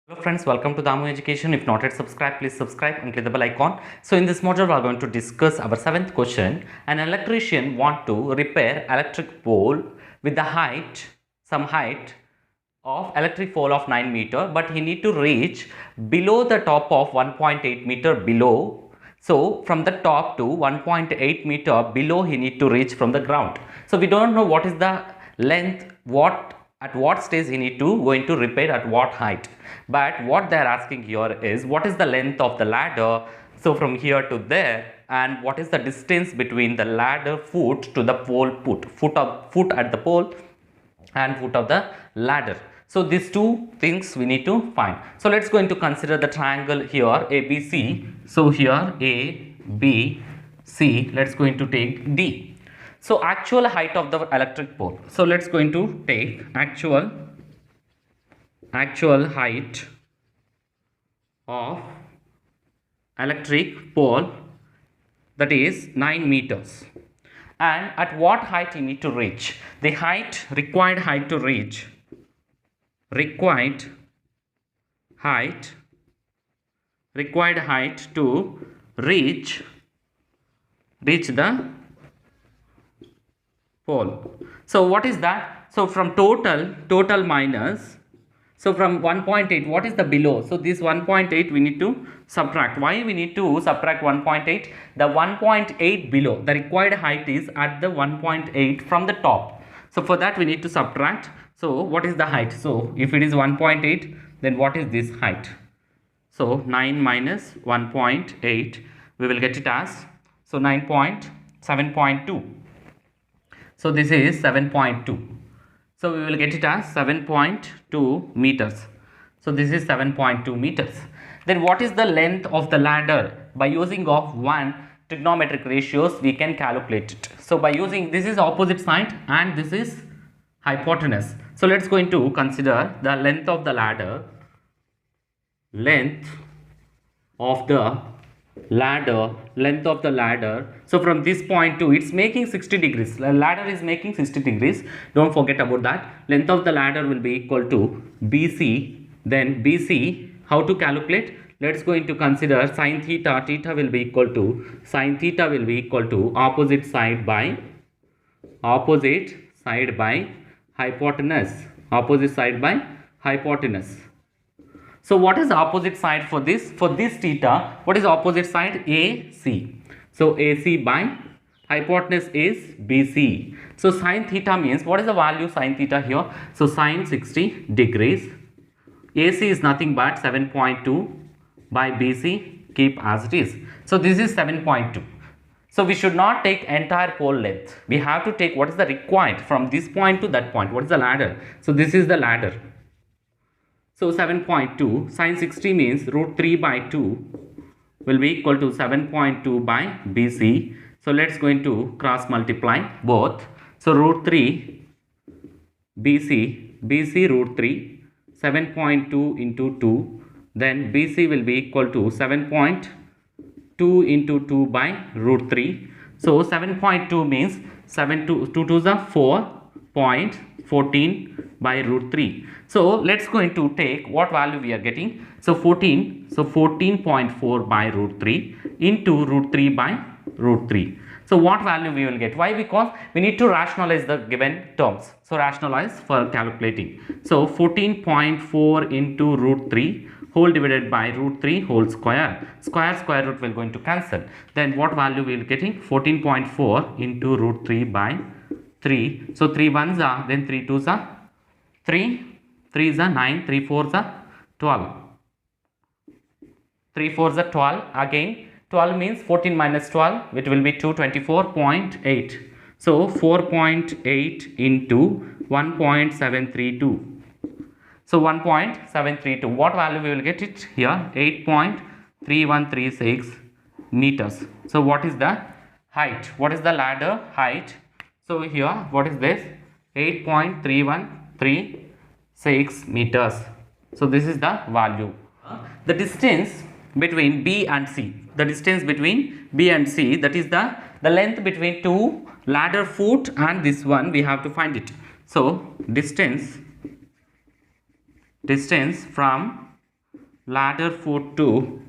Hello friends, welcome to Damu Education. If not yet subscribed, please subscribe and click the bell icon. So in this module, we are going to discuss our seventh question. An electrician want to repair electric pole with the some height of electric pole of 9 meter, but he need to reach below the top of 1.8 meter below. So from the top to 1.8 meter below, he need to reach from the ground. So we don't know what is the length, at what stage he need to going to repair at what height, but what they are asking here is what is the length of the ladder, so from here to there, and what is the distance between the ladder foot to the pole foot at the pole and foot of the ladder. So these two things we need to find. So let's going to consider the triangle here ABC. So here ABC, let's going to take D. So actual height of the electric pole. So let's going to take actual height of electric pole, that is 9 meters. And at what height you need to reach? The required height to reach the pole. So what is that? So from total minus, so from 1.8, what is the below? So this 1.8 we need to subtract. Why we need to subtract 1.8? The 1.8 below, the required height is at the 1.8 from the top. So for that we need to subtract. So what is the height? So if it is 1.8, then what is this height? So 9 minus 1.8, we will get it as, so 7.2. So this is 7.2. So we will get it as 7.2 meters. So this is 7.2 meters. Then what is the length of the ladder? By using of one trigonometric ratios, we can calculate it. So by using, this is opposite side and this is hypotenuse. So let's going to consider the length of the ladder. Length of the ladder. So from this point to, it's making 60 degrees. The ladder is making 60 degrees. Don't forget about that. Length of the ladder will be equal to BC. Then BC, how to calculate? Let's going to consider sine theta. Theta will be equal to, sine theta will be equal to opposite side by hypotenuse. Opposite side by hypotenuse. So what is the opposite side for this? For this theta, what is opposite side? AC. So AC by hypotenuse is BC. So sine theta means, what is the value sine theta here? So sine 60 degrees. AC is nothing but 7.2 by BC, keep as it is. So this is 7.2. So we should not take entire pole length. We have to take what is the required from this point to that point. What is the ladder? So this is the ladder. So 7.2 sine 60 means root 3 by 2 will be equal to 7.2 by BC. So let's going to cross multiply both. So root 3 BC root 3, 7.2 into 2, then BC will be equal to 7.2 into 2 by root 3. So 7.2 means 2 to the 4.14 by root 3. So let's going to take what value we are getting. So 14.4 by root 3 into root 3 by root 3. So what value we will get? Why? Because we need to rationalize the given terms. So rationalize for calculating. So 14.4 into root 3 whole divided by root 3 whole square. Square root will going to cancel. Then what value we will getting? 14.4 into root 3 by 3. So 3 ones are, then 3 twos are 3. 3 is a 9, 3 4s are 12. 3 4s are 12. Again 12 means 14 minus 12, it will be 224.8. So 4.8 into 1.732. So 1.732. What value we will get it here? 8.3136 meters. So what is the height? What is the ladder height? So here, what is this? 8.3136 meters. So this is the value. The distance between B and C. The distance between B and C, that is the length between two ladder foot and this one, we have to find it. So distance from ladder foot to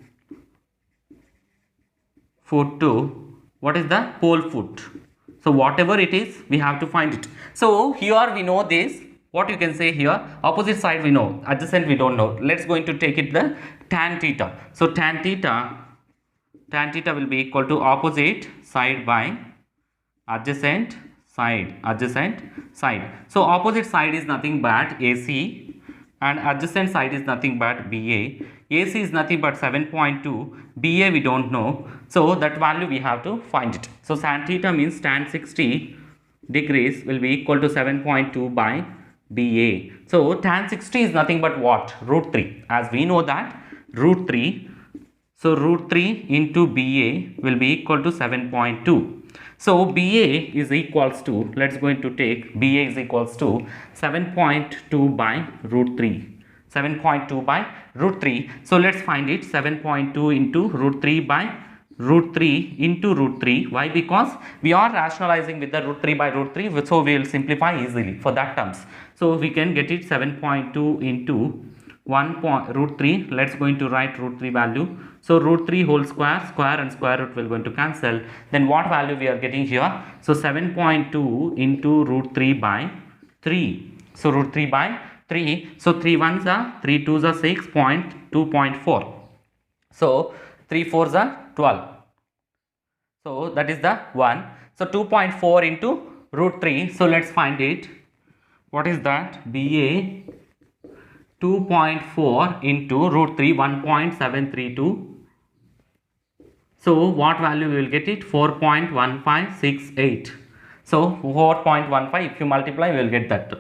what is the pole foot. So whatever it is, we have to find it. So here we know this. What you can say here, opposite side we know, adjacent we don't know. Let's going to take it the tan theta. So tan theta will be equal to opposite side by adjacent side. So opposite side is nothing but AC and adjacent side is nothing but BA. AC is nothing but 7.2, BA we don't know, so that value we have to find it. So tan theta means tan 60 degrees will be equal to 7.2 by BA. So tan 60 is nothing but what? Root 3. As we know that root 3. So root 3 into BA will be equal to 7.2. So BA is equals to, let's going to take BA is equals to 7.2 by root 3. 7.2 by root 3. So let's find it. 7.2 into root 3 by root 3 into root 3. Why? Because we are rationalizing with the root 3 by root 3. So we will simplify easily for that terms. So we can get it 7.2 into root 3. Let's going to write root 3 value. So root 3 whole square and square root will going to cancel. Then what value we are getting here? So 7.2 into root 3 by 3. So root 3 by 3. So 3 ones are 3 twos are 6.2.4. So 3 fours are 12. So that is the 1. So 2.4 into root 3. So let's find it. What is that? BA 2.4 into root 3, 1.732. So what value we will get it? 4.1568. So 4.15, if you multiply, we will get that.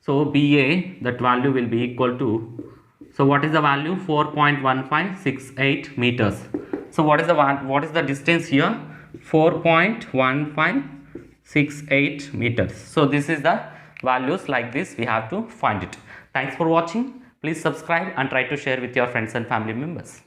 So BA, that value will be equal to, so what is the value? 4.1568 meters. So what is the distance here? 4.1568 meters. So this is the values like this we have to find it. Thanks for watching. Please subscribe and try to share with your friends and family members.